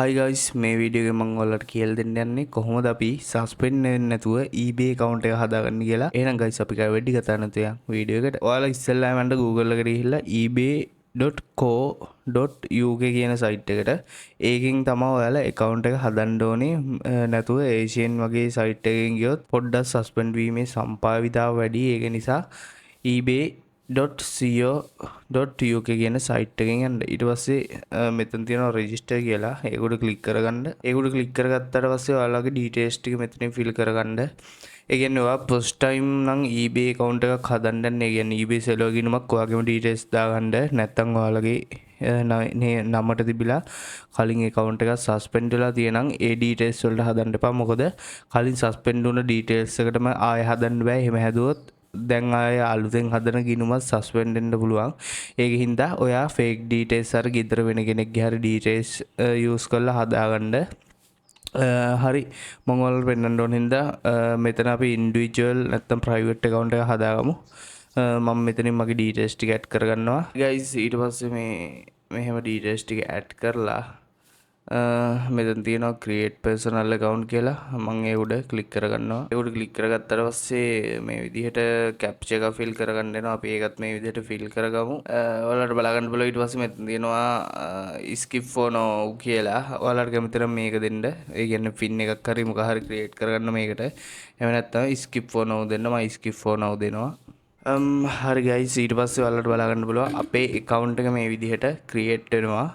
Hi guys මේ video එකේ මම ඔයාලට කියලා දෙන්න යන්නේ කොහොමද අපි සස්පෙන්ඩ් වෙන්නේ නැතුව eBay account එක හදාගන්න කියලා. එහෙනම් guys අපි කයි වෙඩි කතා නැතුව යන් වීඩියෝ එකට. ඔයාලා ඉස්සෙල්ලාම යන්න Google එකට ගිහිල්ලා ebay.co.uk කියන site එකට. ඒකෙන් තමයි ඔයාලා account එක හදන්න ඕනේ. නැතුව Asian වගේ site එකකින් ගියොත් පොඩ්ඩක් suspend වීමේ සම්භාවිතාව වැඩි. ඒක නිසා ebay.co.uk කියන සයිට් එකෙන් යන්න. ඊට පස්සේ මෙතන තියෙනවා රෙජිස්ටර් කියලා. ඒකට ක්ලික් කරගන්න. ඒකට ක්ලික් කරගත්තාට පස්සේ ඔයාලගේ ඩීටේල්ස් ටික මෙතනින් ෆිල් කරගන්න. ඒ කියන්නේ ඔයා ෆස්ට් ටයිම් නම් eBay account එකක් හදන්න යන්නේ. ඒ කියන්නේ eBay seller ගිනුමක් ඔයාගේම ඩීටේල්ස් දාගන්න. නැත්නම් ඔයාලගේ නමට තිබිලා කලින් account එකක් suspend වෙලා තියෙනම් ඒ details වලට හදන්න එපා. මොකද කලින් suspend වුණ details එකටම ආයෙ හදන්න බෑ. එහෙම හැදුවොත් දැන් ආය අලුතෙන් හදන ගිනුමත් සස්පෙන්ඩ් වෙන්න පුළුවන්. ඒක හින්දා ඔයා ෆේක් ඩීටේල්ස් අර ගෙදර වෙන කෙනෙක්ගේ හරි ඩීටේල්ස් යූස් කරලා හදාගන්න. හරි මම ඔයාලට පෙන්නන්න ඕන හින්දා මෙතන අපි ඉන්ඩිවිජුවල් නැත්නම් ප්‍රයිවට් account එක හදාගමු. මම මෙතනින් මගේ ඩීටේල්ස් ටික ඇඩ් කරගන්නවා. guys ඊට පස්සේ මෙහෙම ඩීටේල්ස් ටික ඇඩ් කරලා මෙතන තියෙනවා create personal account කියලා. මම ඒ උඩ ක්ලික් කරගන්නවා. ඒ උඩ ක්ලික් කරගත්තාට පස්සේ මේ විදිහට captcha එක fill කරගන්න වෙනවා. අපි ඒකත් මේ විදිහට fill කරගමු. ඔයාලට බලා ගන්න පුළුවන්. ඊට පස්සේ මෙතන තියෙනවා skip for now කියලා. ඔයාලට කැමති නම් මේක දෙන්න. ඒ කියන්නේ pin එකක් හරි මොකක් හරි create කරගන්න මේකට. එහෙම නැත්නම් skip for now දෙන්න. මම skip for now දෙනවා. හරි guys ඊට පස්සේ ඔයාලට බලා ගන්න පුළුවන් අපේ account එක මේ විදිහට create වෙනවා.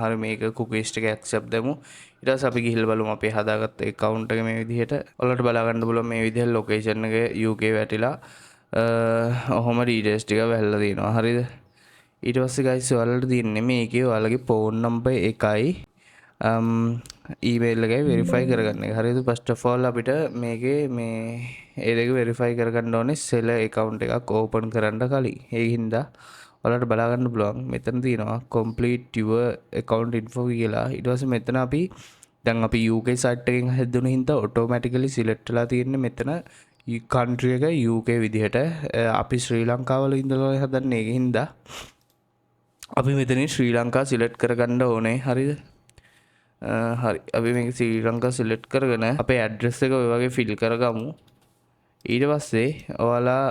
හරි මේක cookies ටික accept දෙමු. ඊට පස්සේ අපි ගිහිල්ලා බලමු අපේ හදාගත්ත account එක මේ විදිහට. ඔයාලට බලා ගන්න පුළුවන් මේ විදිහට location එක UK වැටිලා ඔහොම details ටික වැහලා තියෙනවා. හරිද? ඊට පස්සේ guys ඔයාලට තියෙන්නේ මේකේ ඔයාලගේ phone number එකයි ඊමේල් එකයි වෙරිෆයි කරගන්න එක. හරිද? first of all අපිට මේකේ මේ ඒ දෙක වෙරිෆයි කරගන්න ඕනේ seller account එකක් open කරන්න කලින්. ඒ හින්දා ඔයාලට බලා ගන්න පුළුවන් මෙතන තියෙනවා complete your account info කියලා. ඊට පස්සේ මෙතන අපි දැන් අපි UK site එකෙන් හැදුණු හින්දා automatically select වෙලා තියෙන්නේ මෙතන country එක UK විදිහට. අපි ශ්‍රී ලංකාවල ඉඳලා හදන්නේ. ඒක හින්දා අපි මෙතනින් ශ්‍රී ලංකා select කරගන්න ඕනේ. හරිද? හරි අපි මේක ශ්‍රී ලංකා select කරගෙන අපේ address එක ඔය වගේ fill කරගමු. ඊට පස්සේ ඔයාලා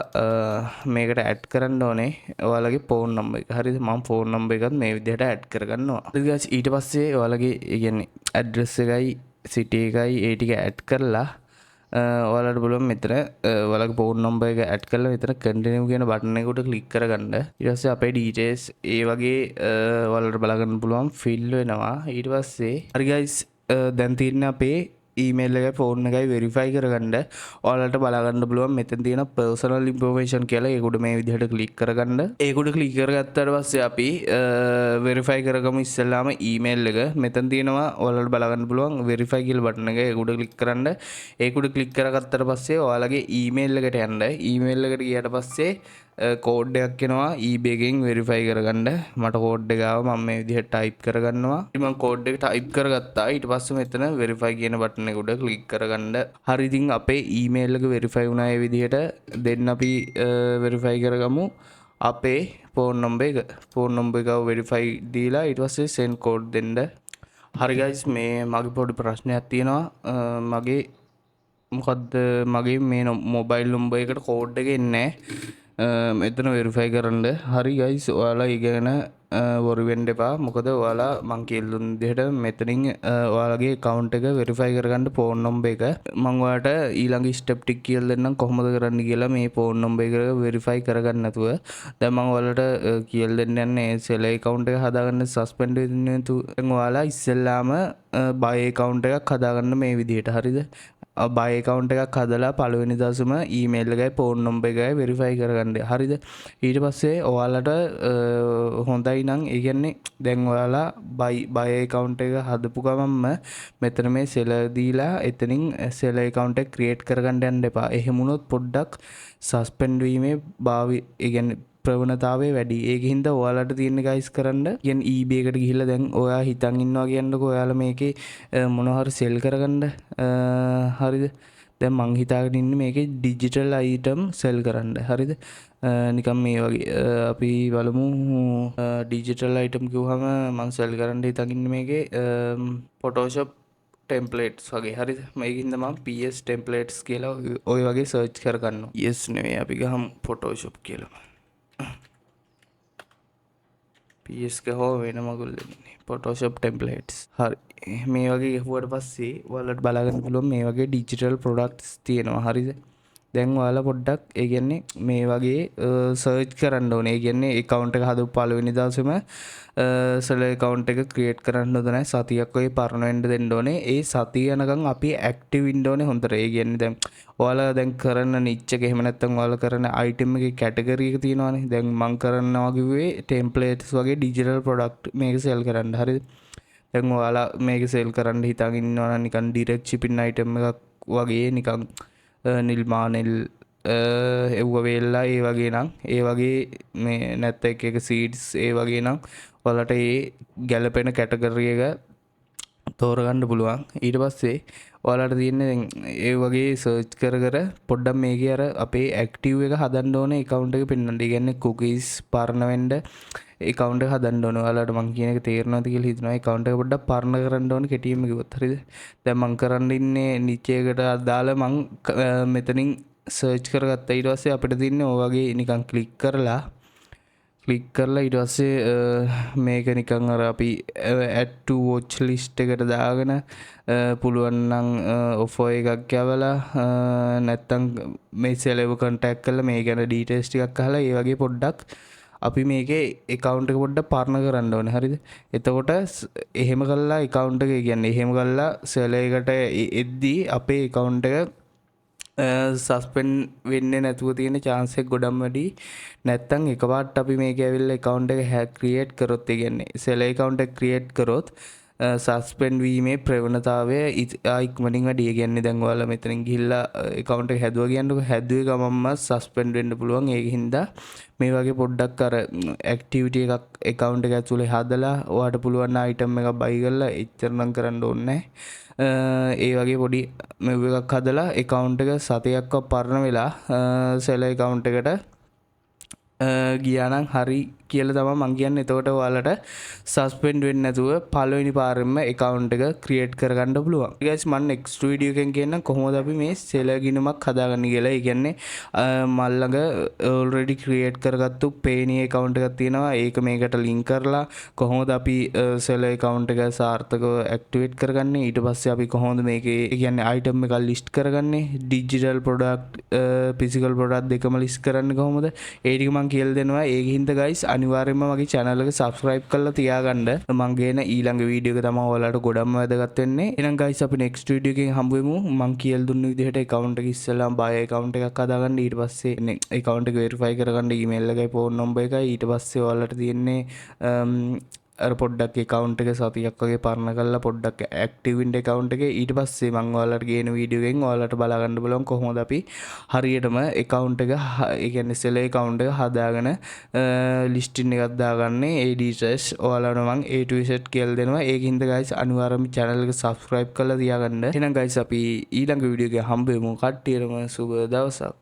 මේකට add කරන්න ඕනේ ඔයාලගේ phone number එක. හරිද? මම phone number එකත් මේ විදිහට add කරගන්නවා. හරි guys ඊට පස්සේ ඔයාලගේ කියන්නේ address එකයි city එකයි ඒ ටික add කරලා ඔයාලට බලන්න මෙතන ඔයාලගේ phone number එක add කරලා මෙතන continue කියන button එක උඩ click කරගන්න. ඊට පස්සේ අපේ details ඒ වගේ ඔයාලට බලා ගන්න පුළුවන් fill වෙනවා. ඊට පස්සේ හරි guys දැන් තියෙන්නේ අපේ email එකයි phone එකයි verify කරගන්න. ඔයාලට බලා ගන්න පුළුවන් මෙතන තියෙන personal information කියලා. ඒක උඩ මේ විදිහට click කරගන්න. ඒක උඩ click කරගත්තාට පස්සේ අපි verify කරගමු ඉස්සෙල්ලාම email එක. මෙතන තියෙනවා ඔයාලට බලා ගන්න පුළුවන් verify කියලා button එක. ඒක උඩ click කරන්න. ඒක උඩ click කරගත්තාට පස්සේ ඔයාලගේ email එකට යන්න. email එකට ගියාට පස්සේ කෝඩ් එකක් එනවා eBay එකෙන් verify කරගන්න. මට කෝඩ් එක ආවා. මම මේ විදිහට type කරගන්නවා. ඉතින් මම කෝඩ් එක type කරගත්තා. ඊට පස්සේ මෙතන verify කියන button එක උඩ click කරගන්න. හරි ඉතින් අපේ email එක verify වුණා. ඒ විදිහට දෙන්න අපි verify කරගමු අපේ phone number එක. phone number එක verify දීලා ඊට පස්සේ send code දෙන්න. හරි guys මේ මගේ පොඩි ප්‍රශ්නයක් තියෙනවා. මගේ මොකද්ද මගේ මේ මොබයිල් නම්බර් එකට කෝඩ් එක එන්නේ නැහැ. මෙතන වෙරිෆයි කරන්න. හරි guys ඔයාලා ඉගෙන වොරු වෙන්න එපා. මොකද ඔයාලා මං කියලා දුන්න විදිහට මෙතනින් ඔයාලගේ account එක වෙරිෆයි කරගන්න phone number එක මම ඔයාලට ඊළඟ step ටික කියලා දෙන්නම් කොහොමද කරන්න කියලා. මේ phone number එක වෙරිෆයි කරගන්න නැතුව දැන් මම ඔයාලට කියලා දෙන්න යන්නේ seller account එක හදාගන්න suspend වෙන්නේ නැතුව. දැන් ඔයාලා ඉස්සෙල්ලාම buy account එකක් හදාගන්න මේ විදිහට. හරිද? buy account එකක් හදලා පළවෙනි දවසම email එකයි phone number එකයි verify කරගන්න. හරිද? ඊට පස්සේ ඔයාලට හොඳයි නම් ඒ කියන්නේ දැන් ඔයාලා buy account එක හදපු ගමන්ම මෙතන මේ seller දීලා එතනින් seller account එක create කරගන්න යන්න එපා. එහෙම වුණොත් පොඩ්ඩක් suspend වීමේ ඒ කියන්නේ ප්‍රවණතාවය වැඩි. ඒක හින්දා ඔයාලට තියෙන guys කරන්න කියන්නේ eBay එකට ගිහිල්ලා දැන් ඔයා හිතන් ඉන්නවා කියන්නකෝ ඔයාලා මේකේ මොනවා හරි sell කරගන්න. හරිද? දැන් මං හිතාගෙන ඉන්නේ මේකේ ඩිජිටල් අයිටම් සෙල් කරන්න. හරිද? නිකන් මේ වගේ අපි බලමු ඩිජිටල් අයිටම් කිව්වම මං සෙල් කරන්න හිතාගෙන ඉන්නේ මේකේ Photoshop ටෙම්ප්ලේට්ස් වගේ. හරිද? මේකින්ද මම PS ටෙම්ප්ලේට්ස් කියලා ওই වගේ සර්ච් කරගන්නවා. PS නෙවෙයි අපි ගහමු Photoshop කියලා. PS ගහුවා වෙන මගුල් දෙන්නේ. Photoshop templates. හරි. මේ වගේ ගහුවට පස්සේ ඔයාලට බලා ගන්න පුළුවන් මේ වගේ digital products තියෙනවා. හරිද? දැන් ඔයාලා පොඩ්ඩක් ඒ කියන්නේ මේ වගේ සර්ච් කරන්න ඕනේ. ඒ කියන්නේ account එක හදපු පළවෙනි දවසේම සෙල් account එක create කරන්න හොඳ නැහැ. සතියක් ඔය පරණ වෙන්න දෙන්න ඕනේ. ඒ සතිය යනකම් අපි active වෙන්න ඕනේ හොඳට. ඒ කියන්නේ දැන් ඔයාලා දැන් කරන niche එක එහෙම නැත්නම් ඔයාලා කරන item එකේ category එක තියෙනවානේ. දැන් මම කරනවා කිව්වේ templates වගේ digital product මේක sell කරන්න. හරිද? දැන් ඔයාලා මේක sell කරන්න හිතාගෙන ඉන්නවා නම් නිකන් direct shipping item එකක් වගේ නිකන් නිල්මානෙල් එව්ව වෙල්ලා ඒ වගේ නම් ඒ වගේ මේ නැත්ත එක සීඩ්ස් ඒ වගේ නම් ඔයාලට ඒ ගැලපෙන කැටගරි එක තෝරගන්න පුළුවන්. ඊට පස්සේ ඔයාලට තියෙන්නේ ඒ වගේ සර්ච් කර කර පොඩ්ඩක් මේකේ අර අපේ ඇක්ටිව් එක හදන්න ඕනේ account එක පෙන්වන්න. ඒ කියන්නේ cookies පරණ වෙන්න account එක හදන්න ඕනේ. ඔයාලට මම කියන එක තේරෙනවද කියලා හිතනවා. account එක පොඩ්ඩක් පරණ කරන්න ඕනේ කෙටියෙන්ම කිව්වොත්. හරිද? දැන් මම කරන්න ඉන්නේ niche එකට අදාළ මම මෙතනින් සර්ච් කරගත්තා. ඊට පස්සේ අපිට තියෙන්නේ ඔය වගේ නිකන් ක්ලික් කරලා ඊට පස්සේ මේක නිකන් අර අපි add to watch list එකට දාගෙන පුළුවන් නම් offer එකක් යවලා නැත්තම් මේ සෙලව contact කරලා මේ ගැන details ටිකක් අහලා ඒ වගේ පොඩ්ඩක් අපි මේකේ account එක පොඩ්ඩක් පරණ කරන්න ඕනේ. හරිද? එතකොට එහෙම කළා account එක කියන්නේ එහෙම කළා සෙල එකට එද්දී අපේ account එක සස්පෙන්ඩ් වෙන්නේ නැතුව තියෙන chance එක ගොඩක් වැඩි. නැත්තම් එකපාරට අපි මේක ඇවිල්ලා account එක create කරොත්, ඒ කියන්නේ seller account එක create කරොත් සස්පෙන්ඩ් වීමේ ප්‍රවණතාවය ඉක්මනින් වැඩි. ඒ කියන්නේ දැන් ඔයාලා මෙතනින් ගිහිල්ලා account එක හැදුවා කියන්නකො, හැදුවේ ගමන්ම සස්පෙන්ඩ් වෙන්න පුළුවන්. ඒකින්ද මේ වගේ පොඩ්ඩක් අර activity එකක් account එක ඇතුලේ හදලා ඔයාට පුළුවන් item එකක් buy කරලා එච්චරනම් කරන්න ඕනේ නැහැ. ඒ වගේ පොඩි මෙව් එකක් හදලා account එක සතියක්වත් පරණ වෙලා seller account එකට ගියා නම් හරි කියලා තමයි මම කියන්නේ. එතකොට ඔයාලට සස්පෙන්ඩ් වෙන්නේ නැතුව පළවෙනි පාරෙන්ම account එක create කරගන්න පුළුවන්. guys මම next video එකෙන් කියන්නම් කොහොමද අපි මේ seller ගිණුමක් හදාගන්නේ කියලා. ඒ කියන්නේ මල් ළඟ already create කරගත්තු Payoneer account එකක් තියෙනවා. ඒක මේකට link කරලා කොහොමද අපි seller account එක සාර්ථකව activate කරගන්නේ. ඊට පස්සේ අපි කොහොමද මේකේ කියන්නේ item එක list කරගන්නේ. digital product physical product දෙකම list කරන්නේ කොහොමද. ඒ ටික මම කියලා දෙනවා. ඒකින්ද guys අනිවාර්යයෙන්ම මගේ channel එක subscribe කරලා තියාගන්න. මම ගේන ඊළඟ වීඩියෝ එක තමයි ඔයාලට ගොඩක්ම වැදගත් වෙන්නේ. එහෙනම් guys අපි next video එකෙන් හම්බ වෙමු. මම කියලා දුන්න විදිහට account එක ඉස්සෙල්ලාම buy account එකක් හදාගන්න. ඊට පස්සේ account එක verify කරගන්න email එකයි phone number එකයි. ඊට පස්සේ ඔයාලට තියෙන්නේ අර පොඩ්ඩක් account එක සතියක් වගේ පරණ කරලා පොඩ්ඩක් active වෙන්න account එකේ. ඊට පස්සේ මම ඔයාලට ගේන වීඩියෝ එකෙන් ඔයාලට බලා ගන්න බලමු කොහොමද අපි හරියටම account එක ඒ කියන්නේ seller account එක හදාගෙන listing එකක් දාගන්නේ. ඒ details ඔයාලට මම A to Z කියලා දෙනවා. ඒකින්ද guys අනිවාර්යයෙන්ම channel එක subscribe කරලා තියාගන්න. එහෙනම් guys අපි ඊළඟ වීඩියෝ එකේ හම්බ වෙමු. කට්ටියටම සුබ දවසක්.